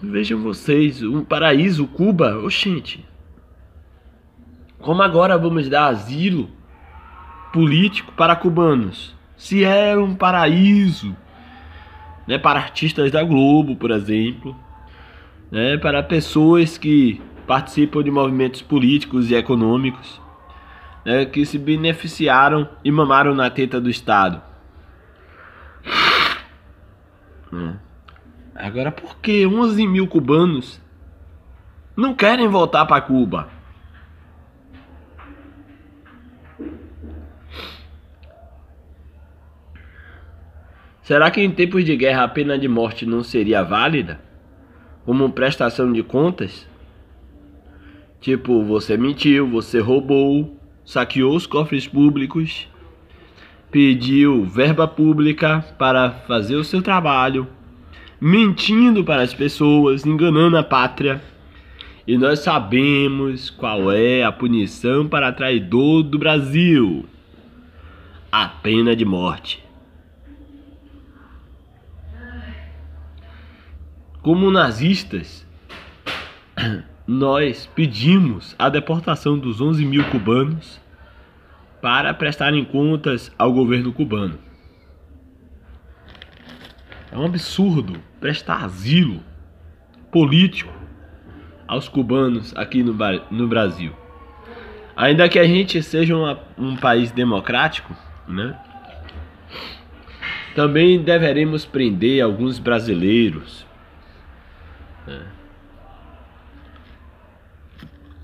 Vejam vocês, um paraíso, Cuba, oxente. Como agora vamos dar asilo político para cubanos? Se é um paraíso, né, para artistas da Globo, por exemplo, né, para pessoas que participam de movimentos políticos e econômicos, né, que se beneficiaram e mamaram na teta do Estado. Né? Agora, por que 11 mil cubanos não querem voltar para Cuba? Será que em tempos de guerra a pena de morte não seria válida? Como prestação de contas? Tipo, você mentiu, você roubou, saqueou os cofres públicos, pediu verba pública para fazer o seu trabalho, mentindo para as pessoas, enganando a pátria. E nós sabemos qual é a punição para traidor do Brasil: a pena de morte. Como nazistas, nós pedimos a deportação dos 11 mil cubanos para prestarem contas ao governo cubano. É um absurdo prestar asilo político aos cubanos aqui no Brasil. Ainda que a gente seja um país democrático, né? Também deveremos prender alguns brasileiros.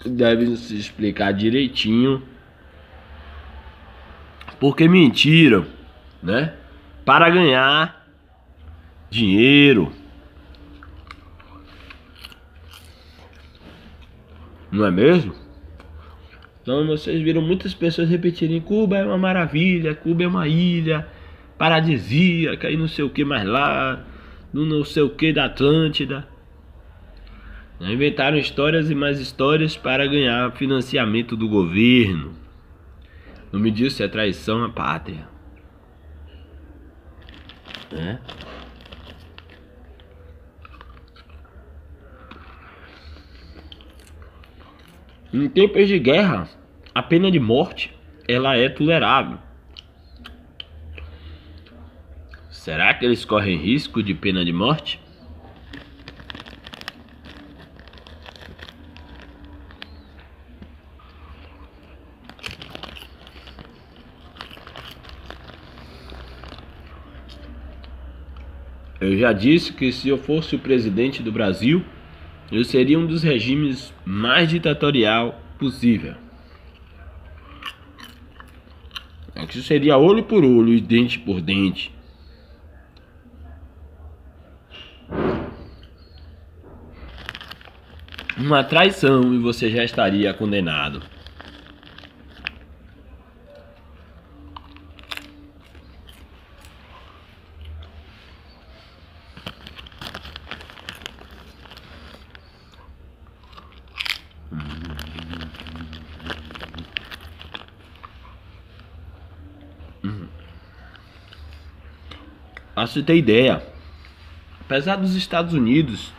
Deve se explicar direitinho porque mentiram, né? Para ganhar dinheiro. Não é mesmo? Então vocês viram muitas pessoas repetirem: Cuba é uma maravilha, Cuba é uma ilha paradisíaca e não sei o que mais lá, no não sei o que da Atlântida. Inventaram histórias e mais histórias para ganhar financiamento do governo. Não me diz se é traição à pátria. Né? Em tempos de guerra, a pena de morte ela é tolerável. Será que eles correm risco de pena de morte? Eu já disse que se eu fosse o presidente do Brasil, eu seria um dos regimes mais ditatorial possível. Aqui seria olho por olho e dente por dente. Uma traição e você já estaria condenado. Pra você ter ideia, apesar dos Estados Unidos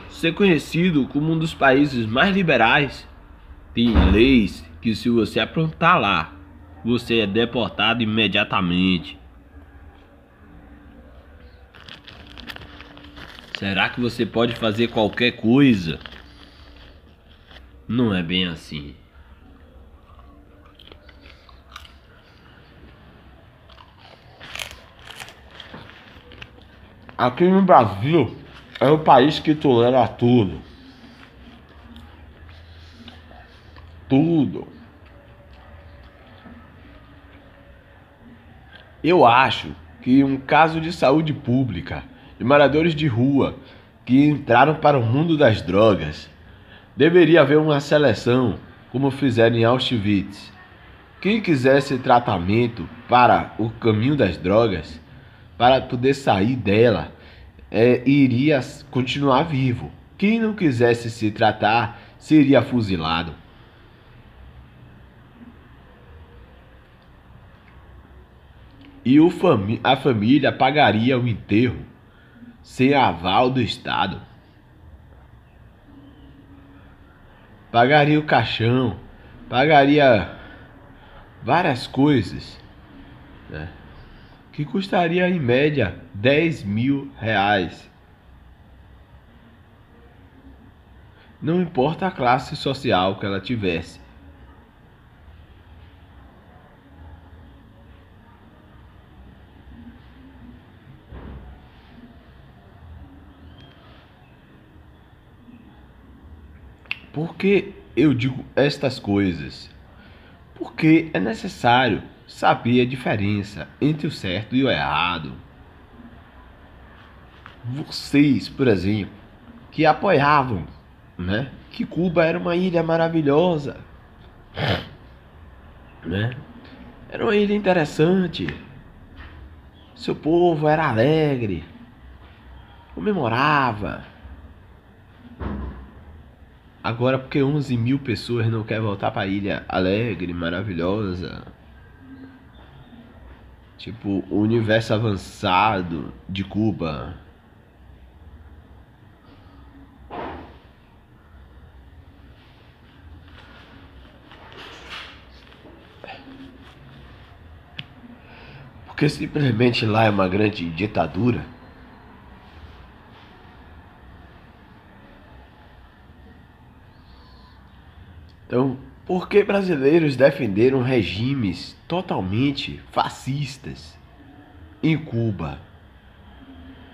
ser conhecido como um dos países mais liberais, tem leis que se você aprontar lá, você é deportado imediatamente. Será que você pode fazer qualquer coisa? Não é bem assim. Aqui no Brasil é o país que tolera tudo. Tudo. Eu acho que um caso de saúde pública de moradores de rua que entraram para o mundo das drogas deveria haver uma seleção, como fizeram em Auschwitz. Quem quisesse tratamento para o caminho das drogas, para poder sair dela, iria continuar vivo. Quem não quisesse se tratar, seria fuzilado. E a família pagaria o enterro sem aval do Estado. pagaria o caixão, pagaria várias coisas, né, que custaria em média R$ 10.000. Não importa a classe social que ela tivesse. Por que eu digo estas coisas? Porque é necessário saber a diferença entre o certo e o errado. Vocês, por exemplo, que apoiavam, né, que Cuba era uma ilha maravilhosa, né? Era uma ilha interessante. Seu povo era alegre, comemorava. Agora, porque 11.000 pessoas não querem voltar para a ilha alegre, maravilhosa, tipo o universo avançado de Cuba. Porque simplesmente lá é uma grande ditadura. Então, por que brasileiros defenderam regimes totalmente fascistas em Cuba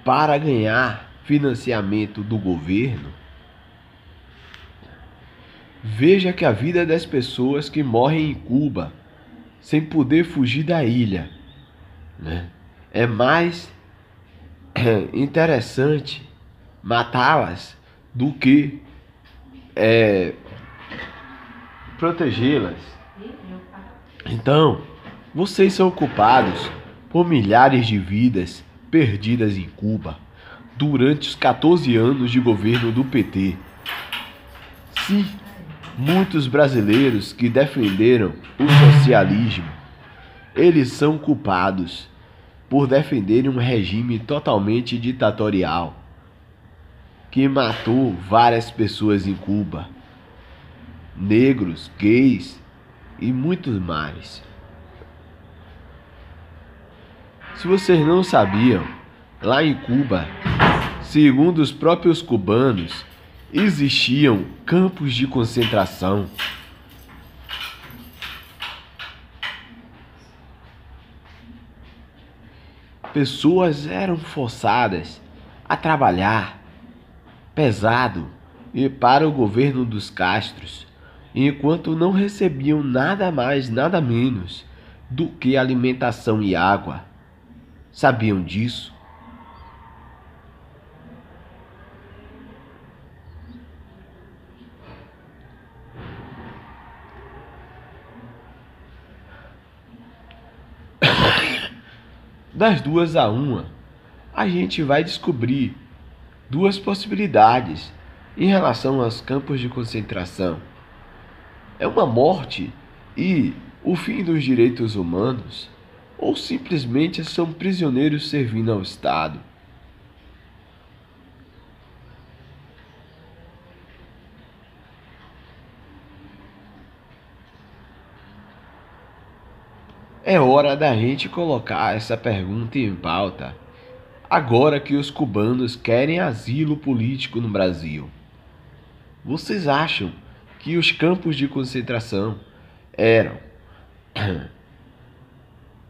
para ganhar financiamento do governo? Veja que a vida das pessoas que morrem em Cuba sem poder fugir da ilha, né, é mais interessante matá-las do que protegê-las. Então, vocês são culpados por milhares de vidas perdidas em Cuba durante os 14 anos de governo do PT. Sim, muitos brasileiros que defenderam o socialismo, eles são culpados por defenderem um regime totalmente ditatorial que matou várias pessoas em Cuba, negros, gays e muitos mais. Se vocês não sabiam, lá em Cuba, segundo os próprios cubanos, existiam campos de concentração. Pessoas eram forçadas a trabalhar pesado e para o governo dos Castros, enquanto não recebiam nada mais, nada menos do que alimentação e água. Sabiam disso? Das 2 a 1, a gente vai descobrir duas possibilidades em relação aos campos de concentração. É uma morte e o fim dos direitos humanos, ou simplesmente são prisioneiros servindo ao Estado. É hora da gente colocar essa pergunta em pauta, agora que os cubanos querem asilo político no Brasil. Vocês acham que os campos de concentração eram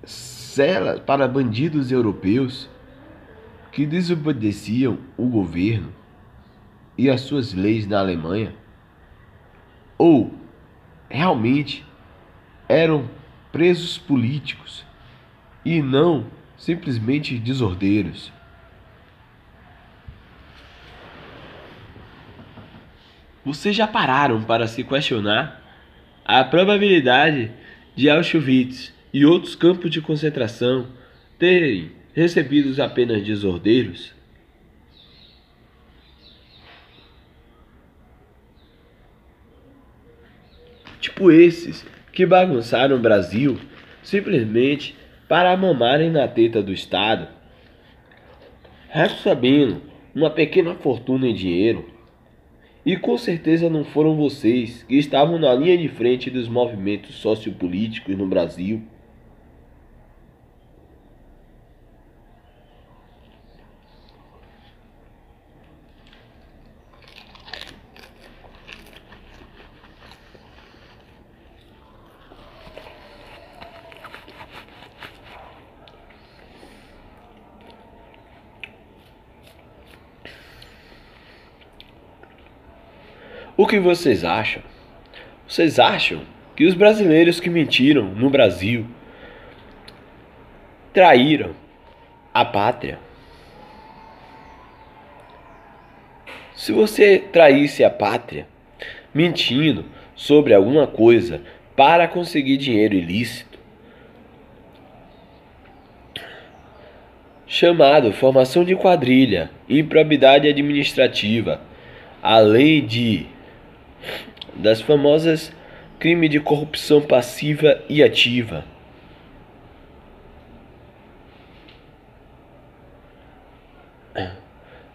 celas para bandidos europeus que desobedeciam o governo e as suas leis na Alemanha? Ou realmente eram presos políticos e não simplesmente desordeiros? Vocês já pararam para se questionar a probabilidade de Auschwitz e outros campos de concentração terem recebido apenas desordeiros? Tipo esses que bagunçaram o Brasil simplesmente para mamarem na teta do Estado, recebendo uma pequena fortuna em dinheiro E com certeza não foram vocês que estavam na linha de frente dos movimentos sociopolíticos no Brasil. O que vocês acham? Vocês acham que os brasileiros que mentiram no Brasil traíram a pátria? Se você traísse a pátria mentindo sobre alguma coisa para conseguir dinheiro ilícito, chamado formação de quadrilha, improbidade administrativa, além das famosas crime de corrupção passiva e ativa,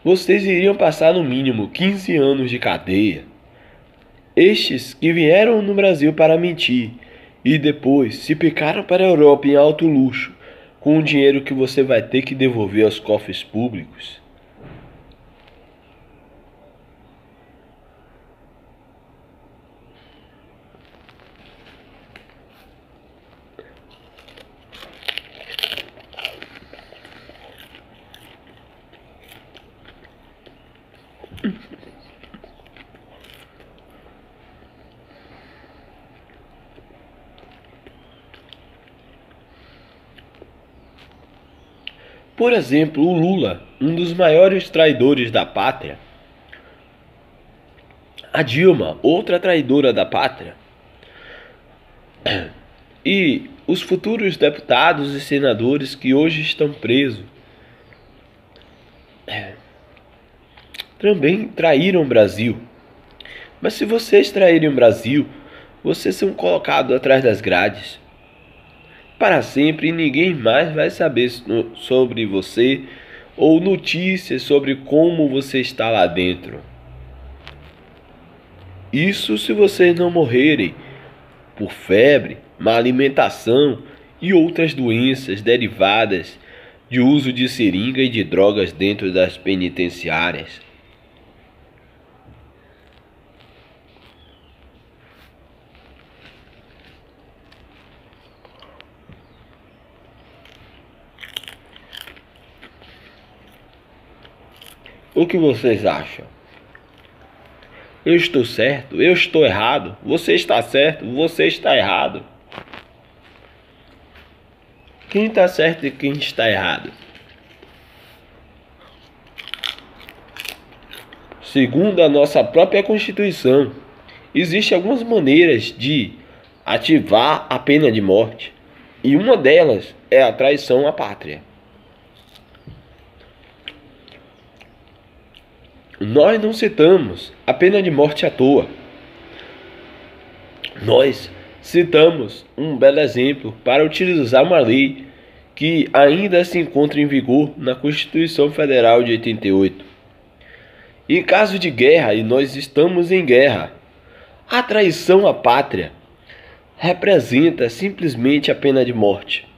vocês iriam passar no mínimo 15 anos de cadeia. Estes que vieram no Brasil para mentir e depois se picaram para a Europa em alto luxo, com o dinheiro que você vai ter que devolver aos cofres públicos. Por exemplo, o Lula, um dos maiores traidores da pátria. A Dilma, outra traidora da pátria. E os futuros deputados e senadores que hoje estão presos também traíram o Brasil. Mas se vocês traírem o Brasil, vocês são colocados atrás das grades para sempre e ninguém mais vai saber sobre você ou notícias sobre como você está lá dentro. Isso se vocês não morrerem por febre, má alimentação e outras doenças derivadas de uso de seringa e de drogas dentro das penitenciárias. O que vocês acham? Eu estou certo? Eu estou errado? Você está certo? Você está errado? Quem está certo e quem está errado? Segundo a nossa própria Constituição, existem algumas maneiras de ativar a pena de morte. E uma delas é a traição à pátria. Nós não citamos a pena de morte à toa. Nós citamos um belo exemplo para utilizar uma lei que ainda se encontra em vigor na Constituição Federal de 88. Em caso de guerra, e nós estamos em guerra, a traição à pátria representa simplesmente a pena de morte.